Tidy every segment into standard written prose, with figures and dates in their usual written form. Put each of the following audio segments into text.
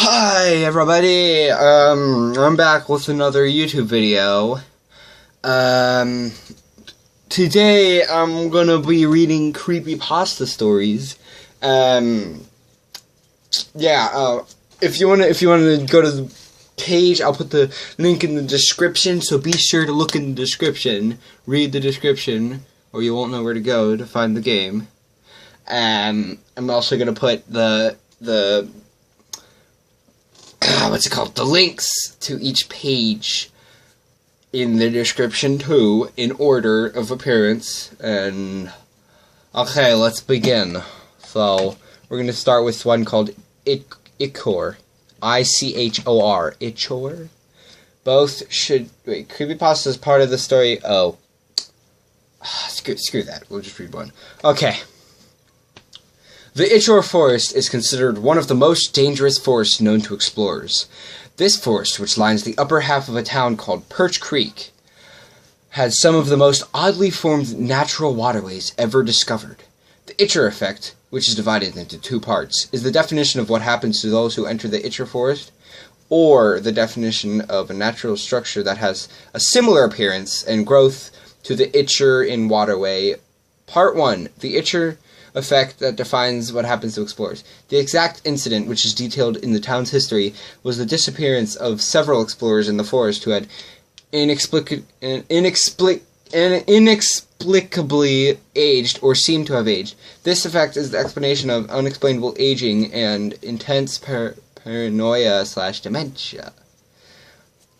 Hi everybody, I'm back with another YouTube video. Today I'm gonna be reading Creepypasta stories. If you wanna go to the page, I'll put the link in the description, so be sure to look in the description, read the description, or you won't know where to go to find the game. I'm also gonna put the the links to each page in the description too, in order of appearance. And okay, let's begin. So we're gonna start with one called Ichor, I-C-H-O-R, Ichor. Both should wait. Creepypasta is part of the story. Oh, screw that. We'll just read one. Okay. The Ichor Forest is considered one of the most dangerous forests known to explorers. This forest, which lines the upper half of a town called Perch Creek, has some of the most oddly formed natural waterways ever discovered. The Ichor effect, which is divided into two parts, is the definition of what happens to those who enter the Ichor Forest, or the definition of a natural structure that has a similar appearance and growth to the Ichor in waterway. Part 1. The Ichor effect that defines what happens to explorers. The exact incident, which is detailed in the town's history, was the disappearance of several explorers in the forest who had inexplicably aged or seemed to have aged. This effect is the explanation of unexplainable aging and intense paranoia/dementia.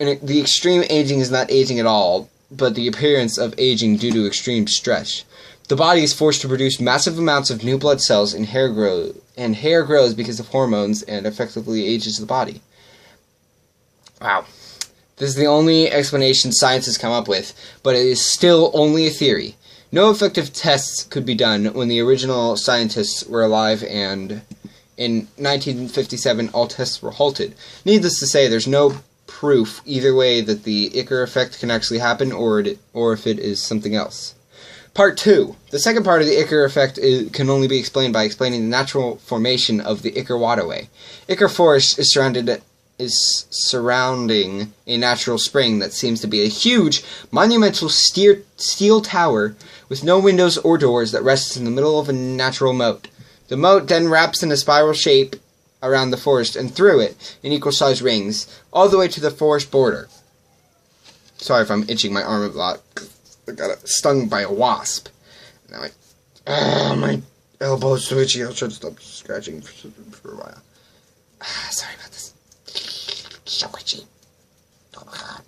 And the extreme aging is not aging at all, but the appearance of aging due to extreme stress. The body is forced to produce massive amounts of new blood cells, and hair grows because of hormones and effectively ages the body. Wow. This is the only explanation science has come up with, but it is still only a theory. No effective tests could be done when the original scientists were alive, and in 1957 all tests were halted. Needless to say, there's no proof either way that the Ichor effect can actually happen, or if it is something else. Part 2. The second part of the Ichor effect can only be explained by explaining the natural formation of the Ichor waterway. Ichor Forest is surrounding a natural spring that seems to be a huge, monumental steel tower with no windows or doors that rests in the middle of a natural moat. The moat then wraps in a spiral shape around the forest and through it in equal-sized rings, all the way to the forest border. Sorry if I'm itching my arm a lot. I got stung by a wasp. Now my elbow's so itchy. I'll try to stop scratching for a while. Sorry about this. So itchy. Oh my god.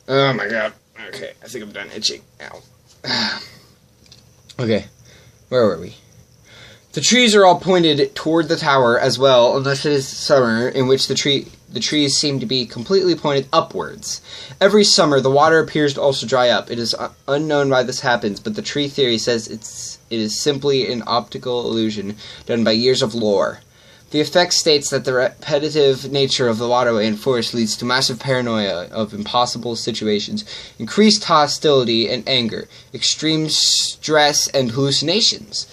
Oh my god. Okay, I think I'm done itching. Ow. Okay, where were we? The trees are all pointed toward the tower as well, unless it is summer, in which the trees seem to be completely pointed upwards. Every summer, the water appears to also dry up. It is unknown why this happens, but the tree theory says it is simply an optical illusion done by years of lore. The effect states that the repetitive nature of the waterway and forest leads to massive paranoia of impossible situations, increased hostility and anger, extreme stress, and hallucinations.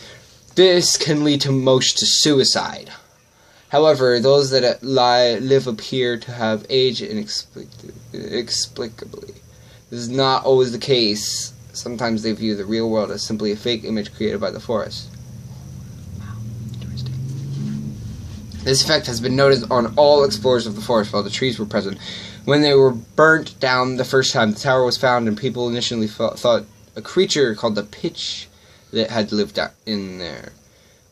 This can lead to most to suicide. However, those that live appear to have aged inexplicably. This is not always the case. Sometimes they view the real world as simply a fake image created by the forest. Wow, interesting. This effect has been noted on all explorers of the forest while the trees were present. When they were burnt down the first time, the tower was found, and people initially thought a creature called the Pitch that had lived in there.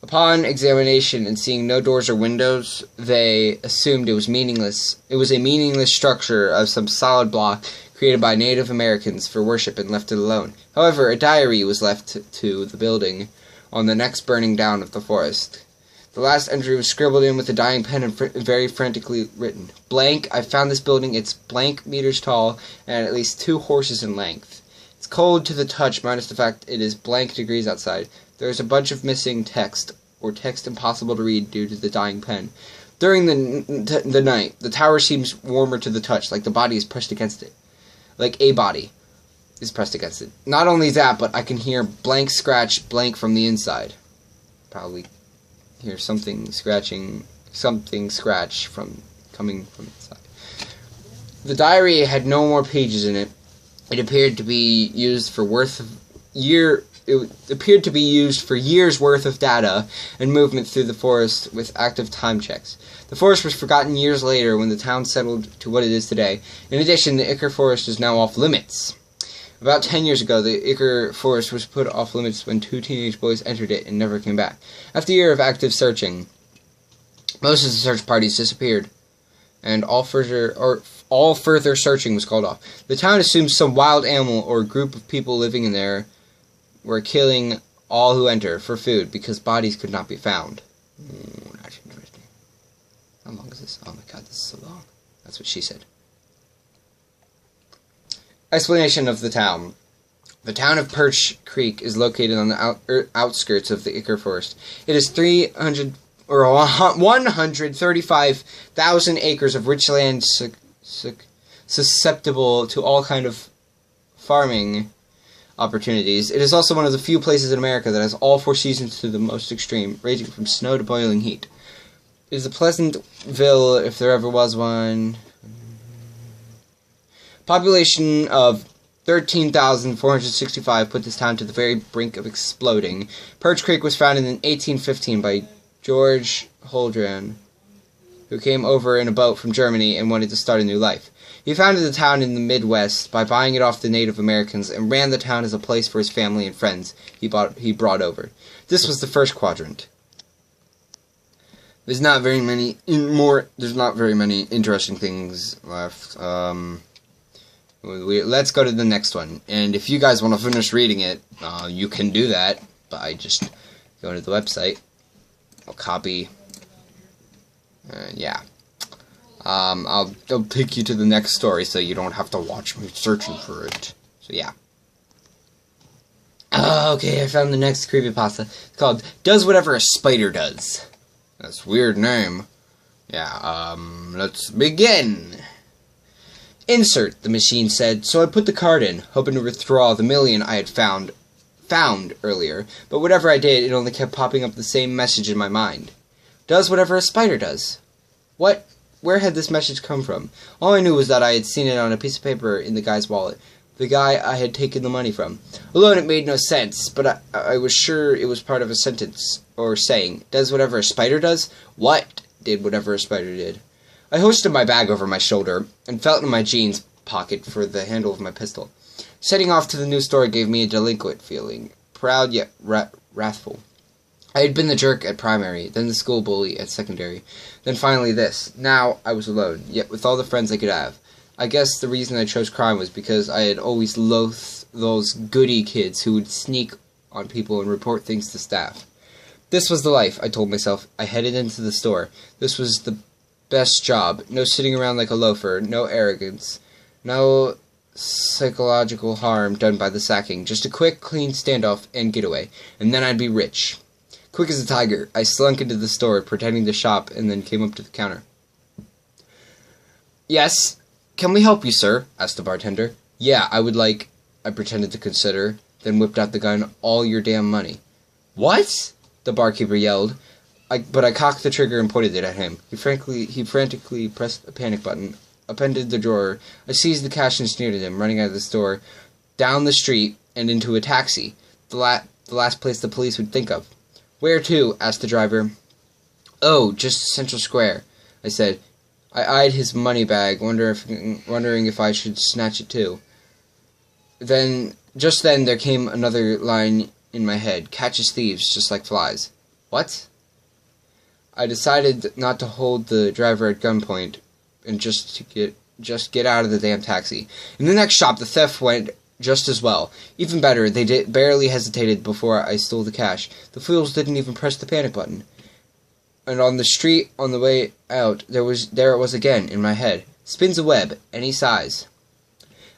Upon examination and seeing no doors or windows, they assumed it was meaningless. It was a meaningless structure of some solid block created by Native Americans for worship and left it alone. However, a diary was left to the building on the next burning down of the forest. The last entry was scribbled in with a dying pen and very frantically written. Blank, I found this building. It's blank meters tall and at least 2 horses in length. It's cold to the touch, minus the fact it is blank degrees outside. There is a bunch of missing text, or text impossible to read due to the dying pen. During the night, the tower seems warmer to the touch, like the body is pressed against it. Like a body is pressed against it. Not only that, but I can hear blank scratch blank from the inside. Probably hear something scratching something scratch coming from inside. The diary had no more pages in it. It appeared to be used for years worth of data and movement through the forest with active time checks. The forest was forgotten years later when the town settled to what it is today. In addition, the Icker Forest is now off limits. About 10 years ago, the Icker Forest was put off limits when 2 teenage boys entered it and never came back. After a year of active searching, most of the search parties disappeared, and all further searching was called off. The town assumed some wild animal or group of people living in there were killing all who enter for food because bodies could not be found. That's interesting. How long is this? Oh my god, this is so long. That's what she said. Explanation of the town. The town of Perch Creek is located on the outskirts of the Icker Forest. It is 135,000 acres of rich land susceptible to all kind of farming opportunities. It is also one of the few places in America that has all 4 seasons to the most extreme, ranging from snow to boiling heat. It is a Pleasantville, if there ever was one. Population of 13,465 put this town to the very brink of exploding. Perch Creek was founded in 1815 by George Holdran, who came over in a boat from Germany and wanted to start a new life. He founded the town in the Midwest by buying it off the Native Americans and ran the town as a place for his family and friends he brought over. This was the first quadrant. There's not very many interesting things left. Let's go to the next one. And if you guys want to finish reading it, you can do that by just going to the website. I'll copy. Yeah. I'll take you to the next story so you don't have to watch me searching for it. So yeah. Okay, I found the next creepypasta. It's called Does Whatever a Spider Does. That's a weird name. Yeah, let's begin. Insert, the machine said, so I put the card in, hoping to withdraw the million I had found earlier, but whatever I did, it only kept popping up the same message in my mind. Does whatever a spider does. What? Where had this message come from? All I knew was that I had seen it on a piece of paper in the guy's wallet. The guy I had taken the money from. Alone it made no sense, but I was sure it was part of a sentence, or saying, does whatever a spider does? What did whatever a spider did? I hoisted my bag over my shoulder, and felt in my jeans pocket for the handle of my pistol. Setting off to the new store gave me a delinquent feeling, proud yet wrathful. I had been the jerk at primary, then the school bully at secondary, then finally this. Now I was alone, yet with all the friends I could have. I guess the reason I chose crime was because I had always loathed those goody kids who would sneak on people and report things to staff. This was the life, I told myself. I headed into the store. This was the best job. No sitting around like a loafer, no arrogance, no psychological harm done by the sacking, just a quick, clean standoff and getaway, and then I'd be rich. Quick as a tiger, I slunk into the store, pretending to shop, and then came up to the counter. Yes, can we help you, sir? Asked the bartender. Yeah, I pretended to consider, then whipped out the gun. All your damn money. What? The barkeeper yelled. But I cocked the trigger and pointed it at him. He frantically pressed a panic button, upended the drawer. I seized the cash and sneered at him, running out of the store, down the street, and into a taxi, the last place the police would think of. Where to? Asked the driver. Oh, just Central Square, I said. I eyed his money bag, wondering if I should snatch it too. Just then, there came another line in my head. Catches thieves just like flies. What? I decided not to hold the driver at gunpoint and just get out of the damn taxi. In the next shop, the theft went just as well. Even better, they barely hesitated before I stole the cash. The fools didn't even press the panic button. And on the street, on the way out, there it was again, in my head. Spins a web, any size.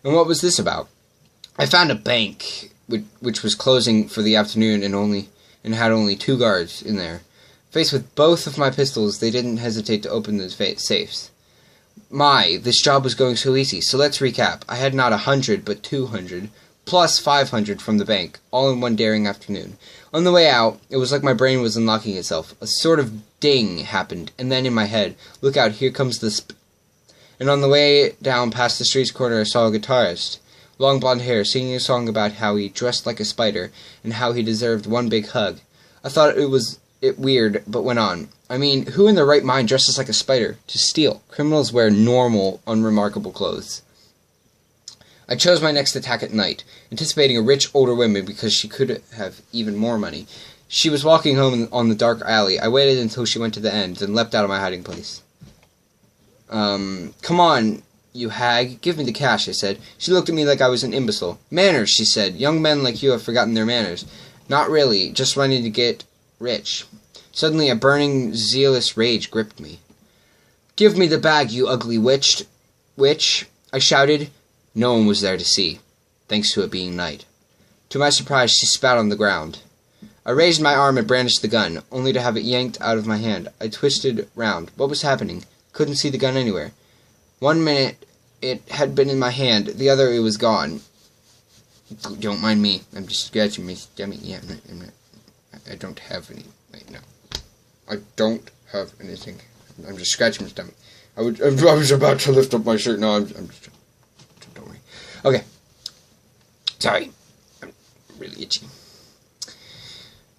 And what was this about? I found a bank, which was closing for the afternoon and had only 2 guards in there. Faced with both of my pistols, they didn't hesitate to open the safes. My, this job was going so easy, so let's recap. I had not 100, but 200. plus 500 from the bank, all in one daring afternoon. On the way out, it was like my brain was unlocking itself. A sort of ding happened, and then in my head, look out, here comes the And on the way down past the street's corner, I saw a guitarist. Long blonde hair, singing a song about how he dressed like a spider, and how he deserved one big hug. I thought it was weird, but went on. I mean, who in their right mind dresses like a spider? To steal. Criminals wear normal, unremarkable clothes. I chose my next attack at night, anticipating a rich older woman because she could have even more money. She was walking home on the dark alley. I waited until she went to the end, then leapt out of my hiding place. Come on, you hag. Give me the cash, I said. She looked at me like I was an imbecile. Manners, she said. Young men like you have forgotten their manners. Not really, just wanting to get rich. Suddenly a burning, zealous rage gripped me. Give me the bag, you ugly witch, I shouted. No one was there to see, thanks to it being night. To my surprise, she spat on the ground. I raised my arm and brandished the gun, only to have it yanked out of my hand. I twisted round. What was happening? Couldn't see the gun anywhere. 1 minute it had been in my hand, the other it was gone. Don't mind me. I'm just scratching my stomach. Yeah, I don't have any. Wait, no. I don't have anything. I'm just scratching my stomach. I was about to lift up my shirt. No, I'm just... Don't worry. Okay. Sorry. I'm really itchy.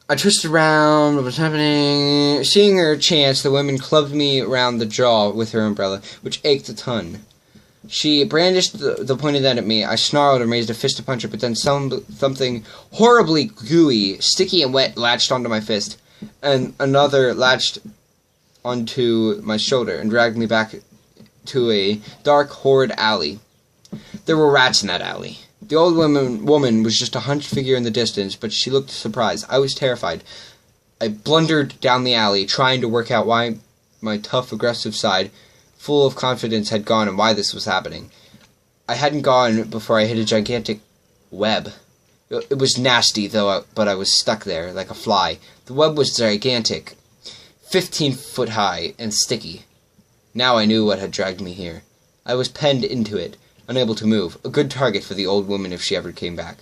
I twisted around. What was happening? Seeing her chance, the woman clubbed me around the jaw with her umbrella, which ached a ton. She brandished the pointed end at me. I snarled and raised a fist to punch her, but then something horribly gooey, sticky and wet latched onto my fist, and another latched onto my shoulder and dragged me back to a dark, horrid alley. There were rats in that alley. The old woman was just a hunched figure in the distance, but she looked surprised. I was terrified. I blundered down the alley, trying to work out why my tough, aggressive side, full of confidence, had gone and why this was happening. I hadn't gone before I hit a gigantic web. It was nasty, though, but I was stuck there, like a fly. The web was gigantic, 15 foot high, and sticky. Now I knew what had dragged me here. I was penned into it, unable to move, a good target for the old woman if she ever came back.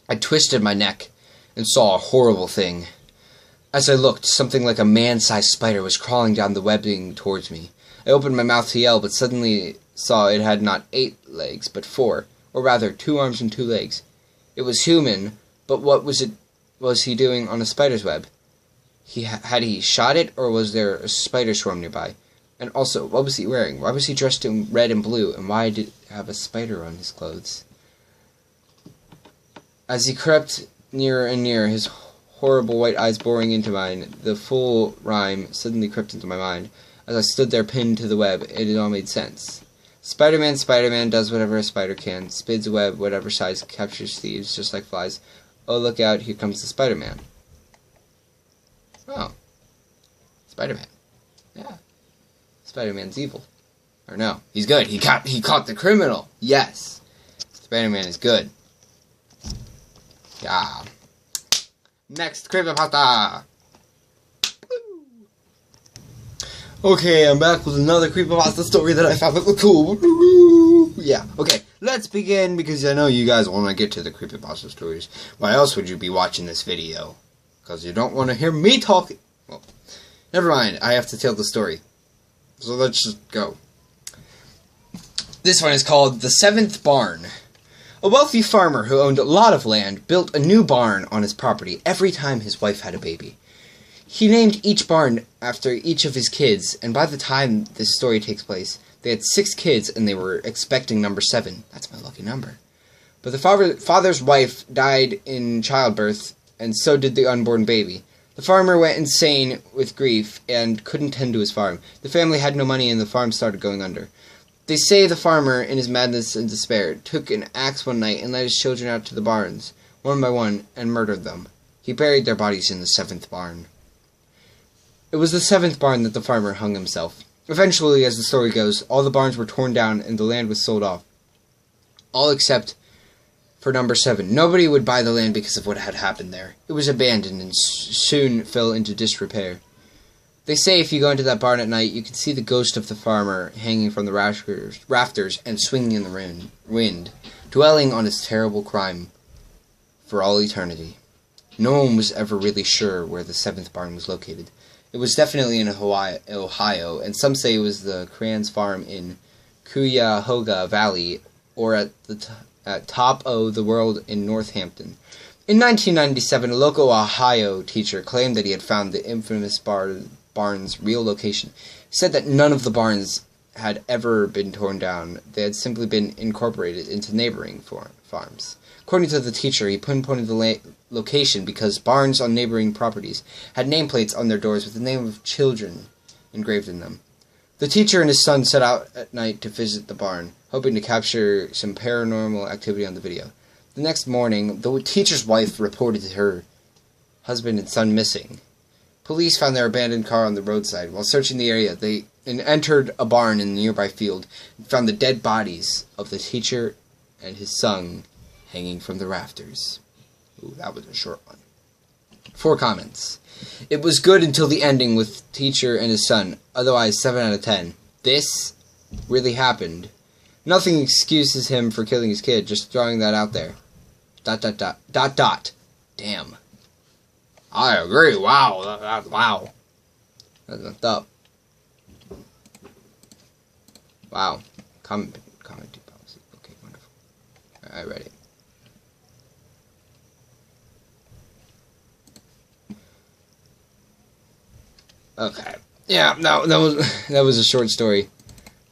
I twisted my neck and saw a horrible thing. As I looked, something like a man-sized spider was crawling down the webbing towards me. I opened my mouth to yell, but suddenly saw it had not 8 legs, but 4, or rather 2 arms and 2 legs. It was human, but what was he doing on a spider's web? Had he shot it, or was there a spider swarm nearby? And also, what was he wearing? Why was he dressed in red and blue, and why did he have a spider on his clothes? As he crept nearer and nearer, his horrible white eyes boring into mine, the full rhyme suddenly crept into my mind. As I stood there pinned to the web, it all made sense. Spider-Man does whatever a spider can, spids a web whatever size, captures thieves just like flies. Oh, look out, here comes the Spider-Man. Oh. Spider-Man. Yeah. Spider-Man's evil. Or no, he's good. He caught the criminal. Yes. Spider-Man is good. Yeah. Next, Creepypasta. Okay, I'm back with another Creepypasta story that I found that was cool. Yeah, okay, let's begin, because I know you guys want to get to the Creepypasta stories. Why else would you be watching this video? Because you don't want to hear me talking. Well, never mind, I have to tell the story. So let's just go. This one is called The Seventh Barn. A wealthy farmer who owned a lot of land built a new barn on his property every time his wife had a baby. He named each barn after each of his kids, and by the time this story takes place, they had 6 kids and they were expecting number 7. That's my lucky number. But the father's wife died in childbirth, and so did the unborn baby. The farmer went insane with grief and couldn't tend to his farm. The family had no money and the farm started going under. They say the farmer, in his madness and despair, took an axe one night and led his children out to the barns, one by one, and murdered them. He buried their bodies in the 7th barn. It was the 7th barn that the farmer hung himself. Eventually, as the story goes, all the barns were torn down and the land was sold off. All except for number 7. Nobody would buy the land because of what had happened there. It was abandoned and soon fell into disrepair. They say if you go into that barn at night, you can see the ghost of the farmer hanging from the rafters and swinging in the wind. dwelling on his terrible crime for all eternity. No one was ever really sure where the 7th barn was located. It was definitely in Ohio, and some say it was the Cran's farm in Cuyahoga Valley, or at top of the world in Northampton. In 1997, a local Ohio teacher claimed that he had found the infamous barn's real location. He said that none of the barns had ever been torn down. They had simply been incorporated into neighboring farms. According to the teacher, he pinpointed the location because barns on neighboring properties had nameplates on their doors with the name of children engraved in them. The teacher and his son set out at night to visit the barn, hoping to capture some paranormal activity on the video. The next morning, the teacher's wife reported her husband and son missing. Police found their abandoned car on the roadside. While searching the area, they entered a barn in the nearby field and found the dead bodies of the teacher and his son hanging from the rafters. Ooh, that was a short one. 4 comments. It was good until the ending with teacher and his son. Otherwise, 7 out of 10. This really happened. Nothing excuses him for killing his kid. Just throwing that out there. ... Damn. I agree. Wow. Wow. That's messed up. Wow. Commenting policy. Okay, wonderful. I read it. Okay. Yeah, no, that was a short story,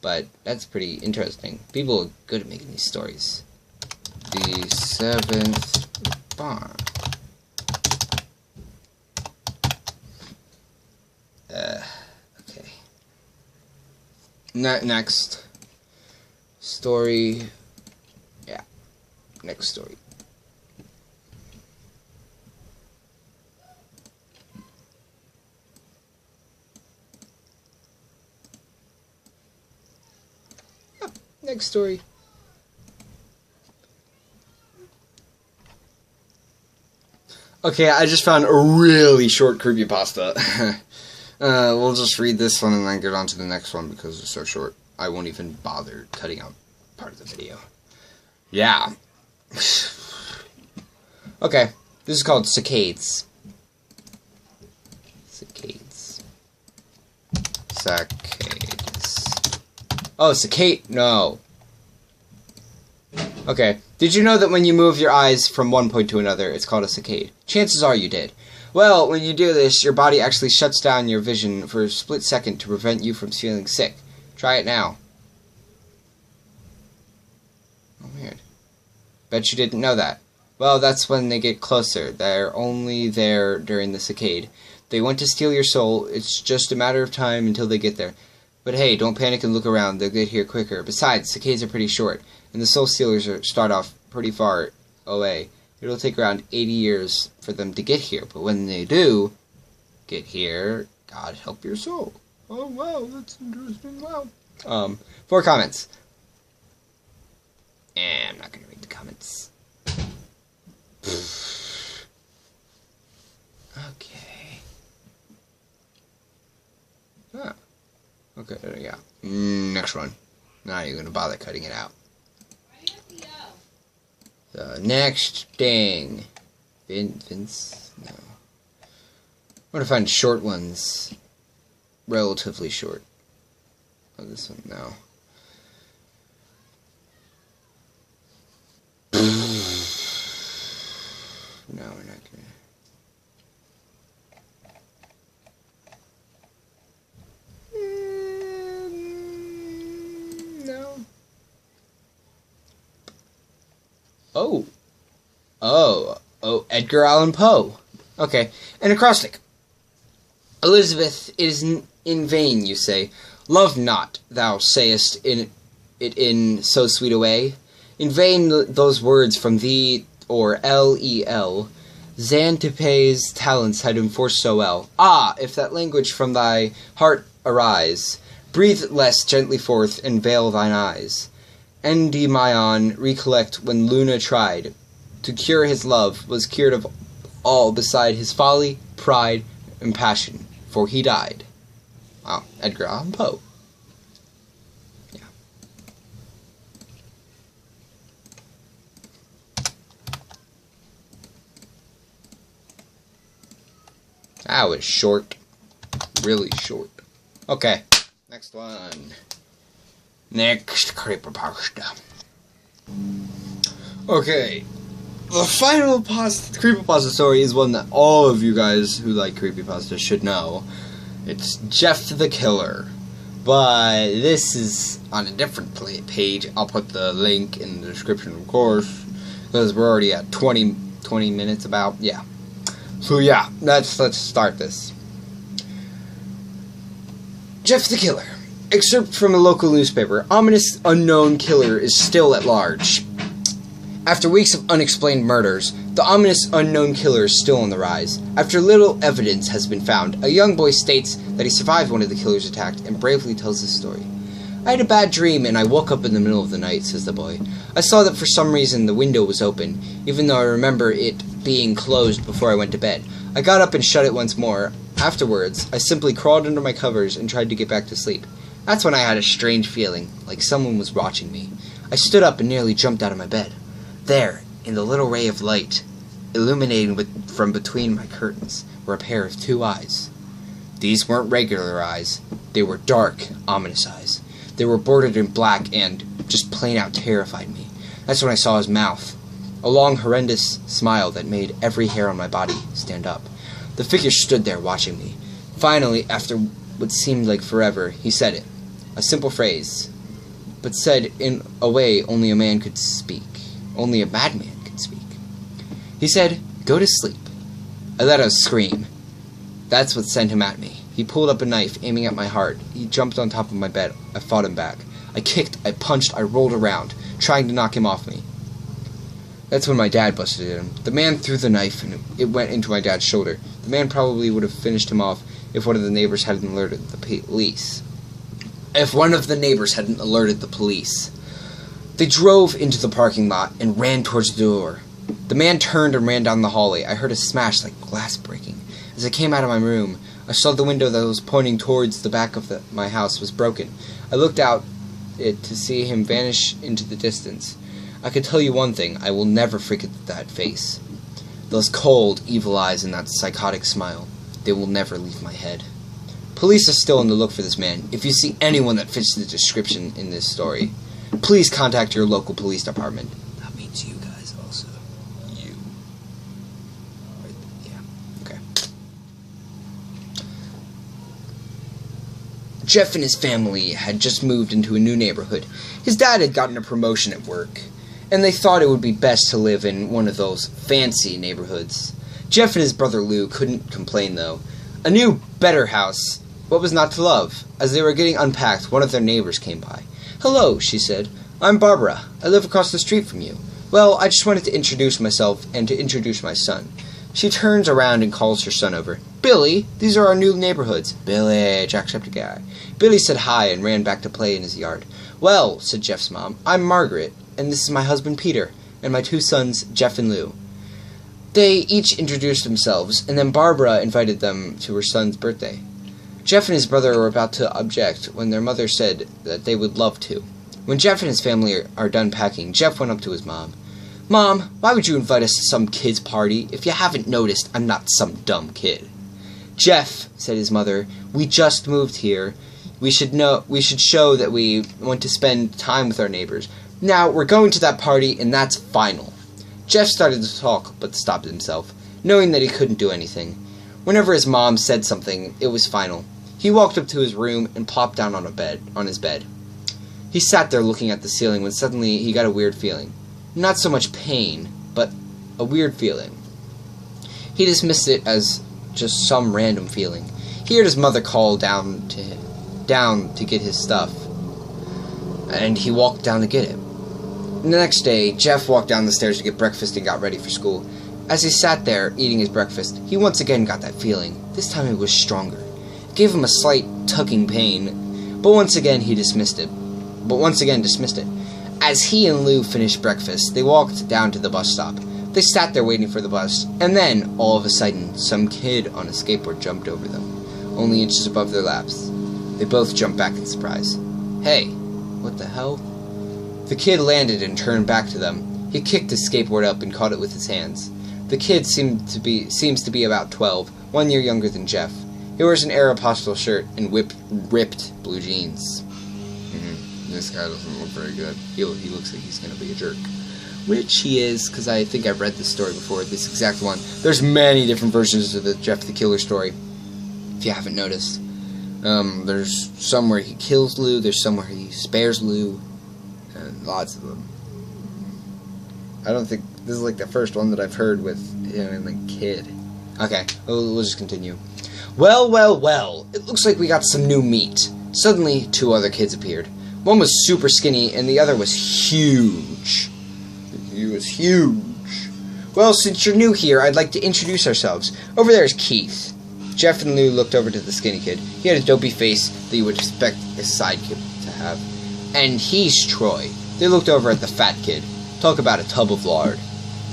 but that's pretty interesting. People are good at making these stories. The 7th barn. Okay. Next story. Yeah. Next story. Next story. Okay, I just found a really short creepypasta. We'll just read this one and then get on to the next one because it's so short. I won't even bother cutting out part of the video. Yeah. Okay, this is called Saccades. Saccades. Oh, saccade. No. Okay. Did you know that when you move your eyes from one point to another, it's called a saccade? Chances are you did. Well, when you do this, your body actually shuts down your vision for a split second to prevent you from feeling sick. Try it now. Oh, weird. Bet you didn't know that. Well, that's when they get closer. They're only there during the saccade. They want to steal your soul. It's just a matter of time until they get there. But hey, don't panic and look around. They'll get here quicker. Besides, saccades are pretty short, and the soul stealers start off pretty far away. It'll take around 80 years for them to get here, but when they do get here, God help your soul. Oh, wow, that's interesting. Wow. 4 comments. I'm not going to read the comments. Okay. Huh. Okay, there we go. Next one. Now you're gonna bother cutting it out. The next thing. Vince? No. I want to find short ones. Relatively short. Oh, this one? No. No, we're not gonna. Oh, Edgar Allan Poe. Okay, an acrostic. Elizabeth, it is in vain, you say. Love not, thou sayest it in so sweet a way. In vain those words from thee, or L-E-L. Xanthippes' talents had enforced so well. Ah, if that language from thy heart arise, breathe less gently forth, and veil thine eyes. Endymion, recollect when Luna tried to cure his love, was cured of all beside his folly, pride, and passion, for he died. Wow, Edgar Allan Poe. Yeah. That was short. Really short. Okay, next one. Next creepypasta. Okay, the final creepypasta story is one that all of you guys who like creepypasta should know. It's Jeff the Killer. But this is on a different page. I'll put the link in the description, of course, because we're already at 20 minutes about. Yeah. So yeah, let's start this. Jeff the Killer. Excerpt from a local newspaper. Ominous unknown killer is still at large. After weeks of unexplained murders, the ominous unknown killer is still on the rise. After little evidence has been found, a young boy states that he survived one of the killer's attacks and bravely tells his story. I had a bad dream and I woke up in the middle of the night, says the boy. I saw that for some reason the window was open, even though I remember it being closed before I went to bed. I got up and shut it once more. Afterwards, I simply crawled under my covers and tried to get back to sleep. That's when I had a strange feeling, like someone was watching me. I stood up and nearly jumped out of my bed. There, in the little ray of light, illuminating from between my curtains, were a pair of 2 eyes. These weren't regular eyes. They were dark, ominous eyes. They were bordered in black and, just plain out, terrified me. That's when I saw his mouth. A long, horrendous smile that made every hair on my body stand up. The figure stood there watching me. Finally, after what seemed like forever, he said it. A simple phrase, but said in a way only a man could speak. Only a madman could speak. He said, "Go to sleep." I let out a scream. That's what sent him at me. He pulled up a knife, aiming at my heart. He jumped on top of my bed. I fought him back. I kicked, I punched, I rolled around, trying to knock him off me. That's when my dad busted at him. The man threw the knife, and it went into my dad's shoulder. The man probably would have finished him off if one of the neighbors hadn't alerted the police. They drove into the parking lot and ran towards the door. The man turned and ran down the hallway. I heard a smash like glass breaking. As I came out of my room, I saw the window that was pointing towards the back of my house was broken. I looked out it to see him vanish into the distance. I can tell you one thing, I will never forget that face. Those cold, evil eyes and that psychotic smile. They will never leave my head. Police are still on the look for this man. If you see anyone that fits the description in this story, please contact your local police department. That means you guys also. You. Right, yeah, okay. Jeff and his family had just moved into a new neighborhood. His dad had gotten a promotion at work, and they thought it would be best to live in one of those fancy neighborhoods. Jeff and his brother Lou couldn't complain, though. A new, better house. What was not to love? As they were getting unpacked, one of their neighbors came by. "Hello," she said. "I'm Barbara. I live across the street from you. Well, I just wanted to introduce myself and to introduce my son." She turns around and calls her son over. "Billy, these are our new neighborhoods." "Billy," Jacksepticeye. Billy said hi and ran back to play in his yard. "Well," said Jeff's mom, "I'm Margaret, and this is my husband Peter, and my 2 sons, Jeff and Lou." They each introduced themselves, and then Barbara invited them to her son's birthday. Jeff and his brother were about to object when their mother said that they would love to. When Jeff and his family are done packing, Jeff went up to his mom. "Mom, why would you invite us to some kid's party? If you haven't noticed, I'm not some dumb kid." "Jeff," said his mother, "we just moved here. We should show that we want to spend time with our neighbors. Now, we're going to that party, and that's final." Jeff started to talk, but stopped himself, knowing that he couldn't do anything. Whenever his mom said something, it was final. He walked up to his room and plopped down on his bed. He sat there looking at the ceiling when suddenly he got a weird feeling. Not so much pain, but a weird feeling. He dismissed it as just some random feeling. He heard his mother call down to get his stuff, and he walked down to get it. The next day, Jeff walked down the stairs to get breakfast and got ready for school. As he sat there, eating his breakfast, he once again got that feeling. This time it was stronger. It gave him a slight tugging pain, but once again dismissed it. As he and Lou finished breakfast, they walked down to the bus stop. They sat there waiting for the bus, and then, all of a sudden, some kid on a skateboard jumped over them, only inches above their laps. They both jumped back in surprise. "Hey, what the hell?" The kid landed and turned back to them. He kicked his skateboard up and caught it with his hands. The kid seems to be about 12, 1 year younger than Jeff. He wears an Aeropostale shirt and ripped blue jeans. This guy doesn't look very good. He looks like he's going to be a jerk. Which he is, because I think I've read this story before, this exact one. There's many different versions of the Jeff the Killer story, if you haven't noticed. There's some where he kills Lou, there's some where he spares Lou, and lots of them. I don't think, this is like the first one that I've heard with him and the kid. Okay, we'll just continue. Well, it looks like we got some new meat. Suddenly, 2 other kids appeared. One was super skinny, and the other was huge. He was huge. Well, since you're new here, I'd like to introduce ourselves. Over there is Keith. Jeff and Lou looked over to the skinny kid. He had a dopey face that you would expect a sidekick to have. And he's Troy. They looked over at the fat kid. Talk about a tub of lard.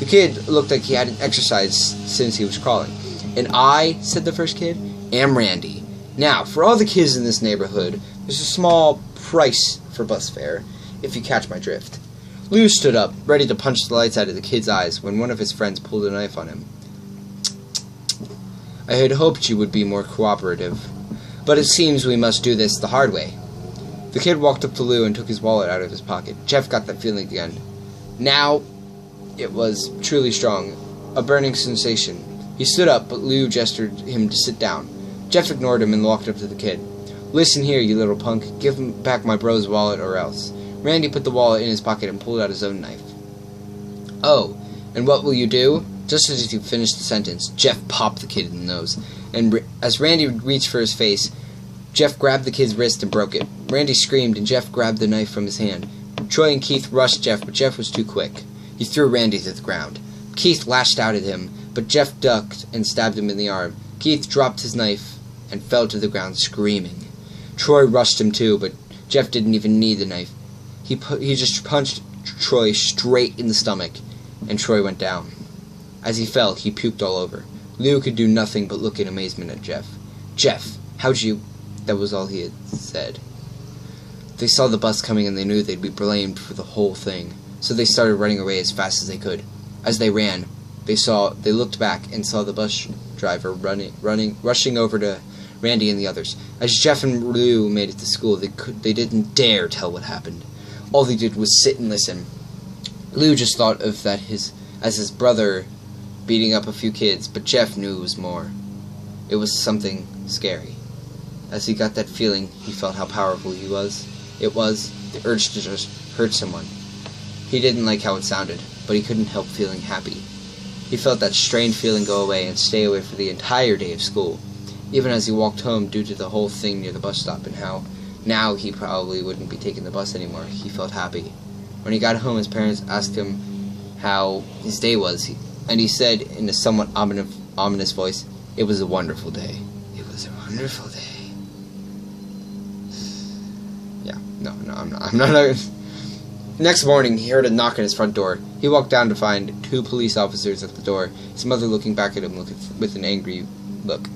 The kid looked like he hadn't exercised since he was crawling. And I, said the first kid, am Randy. Now, for all the kids in this neighborhood, there's a small price for bus fare, if you catch my drift. Lou stood up, ready to punch the lights out of the kid's eyes, when one of his friends pulled a knife on him. I had hoped you would be more cooperative, but it seems we must do this the hard way. The kid walked up to Lou and took his wallet out of his pocket. Jeff got that feeling again. Now, it was truly strong, a burning sensation. He stood up, but Lou gestured him to sit down. Jeff ignored him and walked up to the kid. Listen here, you little punk. Give him back my bro's wallet or else. Randy put the wallet in his pocket and pulled out his own knife. Oh, and what will you do? Just as he finished the sentence, Jeff popped the kid in the nose. And as Randy reached for his face, Jeff grabbed the kid's wrist and broke it. Randy screamed, and Jeff grabbed the knife from his hand. Troy and Keith rushed Jeff, but Jeff was too quick. He threw Randy to the ground. Keith lashed out at him, but Jeff ducked and stabbed him in the arm. Keith dropped his knife and fell to the ground screaming. Troy rushed him too, but Jeff didn't even need the knife. He just punched Troy straight in the stomach, and Troy went down. As he fell, he puked all over. Lou could do nothing but look in amazement at Jeff. Jeff, how'd you... That was all he had said. They saw the bus coming and they knew they'd be blamed for the whole thing, so they started running away as fast as they could. As they ran, they looked back and saw the bus driver rushing over to Randy and the others. As Jeff and Lou made it to school, they didn't dare tell what happened. All they did was sit and listen. Lou just thought of that as his brother beating up a few kids, but Jeff knew it was more. It was something scary. As he got that feeling, he felt how powerful he was. It was the urge to just hurt someone. He didn't like how it sounded, but he couldn't help feeling happy. He felt that strained feeling go away and stay away for the entire day of school, even as he walked home due to the whole thing near the bus stop and how now he probably wouldn't be taking the bus anymore. He felt happy. When he got home, his parents asked him how his day was, and he said in a somewhat ominous voice, "It was a wonderful day. It was a wonderful day." Yeah, no, I'm not. Next morning, he heard a knock at his front door. He walked down to find 2 police officers at the door, his mother looking back at him with an angry look.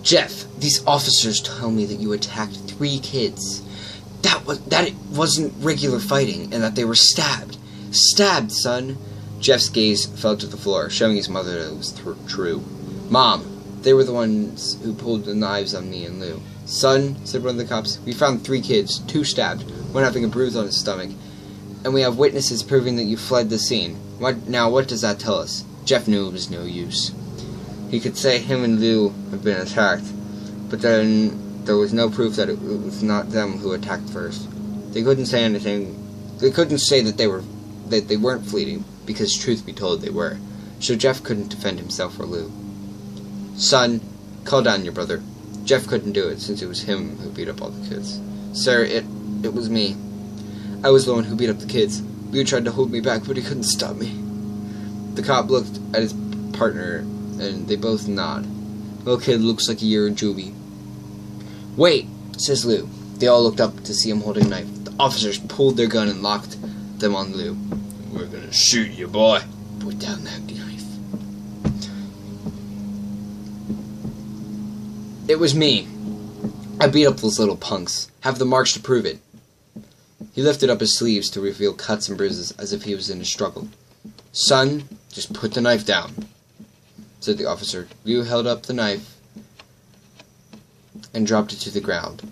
Jeff, these officers tell me that you attacked 3 kids. That it wasn't regular fighting, and that they were stabbed. Stabbed, son. Jeff's gaze fell to the floor, showing his mother that it was true. Mom, they were the ones who pulled the knives on me and Lou. Son, said one of the cops, we found 3 kids, 2 stabbed, one having a bruise on his stomach, and we have witnesses proving that you fled the scene. What does that tell us? Jeff knew it was no use. He could say him and Lou had been attacked, but then there was no proof that it was not them who attacked first. They couldn't say anything. They couldn't say that they weren't fleeing, because truth be told, they were. So Jeff couldn't defend himself or Lou. Son, call down your brother. Jeff couldn't do it, since it was him who beat up all the kids. Sir, it was me. I was the one who beat up the kids. Lou tried to hold me back, but he couldn't stop me. The cop looked at his partner, and they both nod. Little kid looks like a year in juvie. Wait, says Lou. They all looked up to see him holding a knife. The officers pulled their gun and locked them on Lou. We're gonna shoot you, boy. Put down that knife. It was me. I beat up those little punks. Have the marks to prove it. He lifted up his sleeves to reveal cuts and bruises as if he was in a struggle. Son, Just put the knife down, said the officer. Liu held up the knife and dropped it to the ground.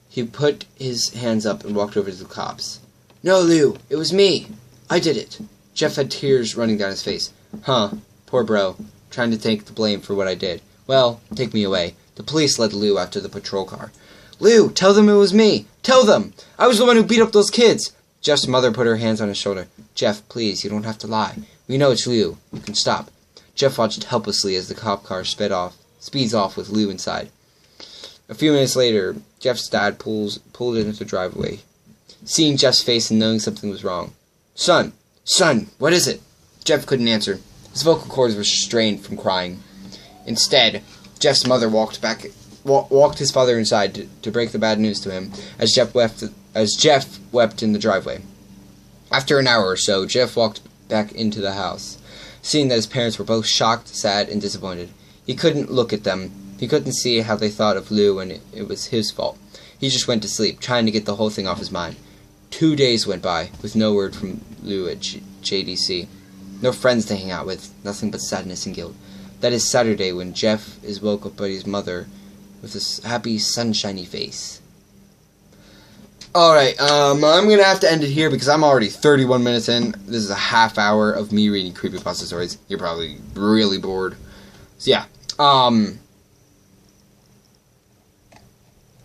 He put his hands up and walked over to the cops. No, Liu, it was me. I did it. Jeff had tears running down his face. Huh, poor bro. Trying to take the blame for what I did. Well, take me away. The police led Liu out to the patrol car. Liu, tell them it was me. Tell them. I was the one who beat up those kids. Jeff's mother put her hands on his shoulder. Jeff, please, you don't have to lie. We know it's Liu. You can stop. Jeff watched helplessly as the cop car speeds off with Liu inside. A few minutes later, Jeff's dad pulled into the driveway. Seeing Jeff's face and knowing something was wrong. Son, what is it? Jeff couldn't answer. His vocal cords were strained from crying. Instead, Jeff's mother walked his father inside to break the bad news to him as Jeff wept in the driveway. After an hour or so, Jeff walked back into the house, seeing that his parents were both shocked, sad, and disappointed. He couldn't look at them. He couldn't see how they thought of Liu and it was his fault. He just went to sleep, trying to get the whole thing off his mind. 2 days went by, with no word from Liu at JDC. No friends to hang out with, nothing but sadness and guilt. That is Saturday when Jeff is woke up by his mother with this happy, sunshiny face. Alright, I'm gonna have to end it here because I'm already 31 minutes in. This is a half hour of me reading creepypasta stories. You're probably really bored. So yeah, I'll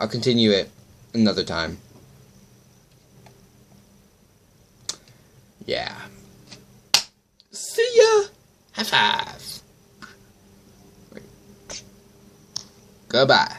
continue it another time. Yeah. See ya! High five! Wait. Goodbye.